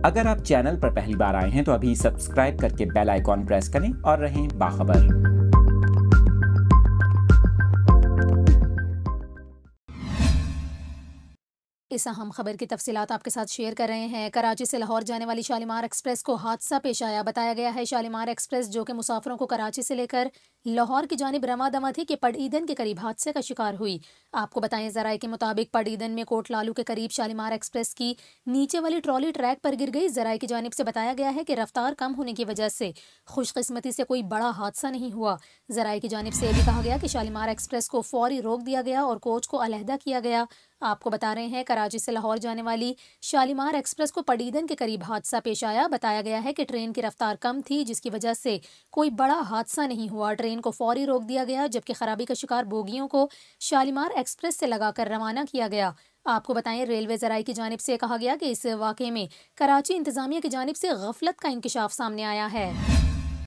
अगर आप चैनल पर पहली बार आए हैं तो अभी सब्सक्राइब करके बेल आइकॉन प्रेस करें और रहें बाखबर। इस अहम खबर की तफसीलात आपके साथ शेयर कर रहे हैं। कराची से लाहौर जाने वाली शालीमार एक्सप्रेस को हादसा पेश आया। बताया गया है शालीमार एक्सप्रेस जो कि मुसाफिरों को कराची से लेकर लाहौर की जानिब रवादवा थी कि पड़ईदन के करीब हादसे का शिकार हुई। आपको बताएं जराये के मुताबिक पड़ईदन में कोट लालू के करीब शालीमार एक्सप्रेस की नीचे वाली ट्रॉली ट्रैक पर गिर गई। जराये की जानिब से बताया गया है कि रफ्तार कम होने की वजह से खुशकिस्मती से कोई बड़ा हादसा नहीं हुआ। जराये की जानिब से भी कहा गया कि शालीमार एक्सप्रेस को फौरी रोक दिया गया और कोच को अलहदा किया गया। आपको बता रहे हैं कराची से लाहौर जाने वाली शालीमार एक्सप्रेस को पड़ईदन के करीब हादसा पेश आया। बताया गया है कि ट्रेन की रफ्तार कम थी जिसकी वजह से कोई बड़ा हादसा नहीं हुआ। ट्रेन को फौरी रोक दिया गया जबकि खराबी का शिकार बोगियों को शालीमार एक्सप्रेस से लगाकर रवाना किया गया। आपको बताएं रेलवे जराये की जानिब से कहा गया कि इस वाक़े में कराची इंतजामिया की जानिब से गफलत का इंकशाफ सामने आया है।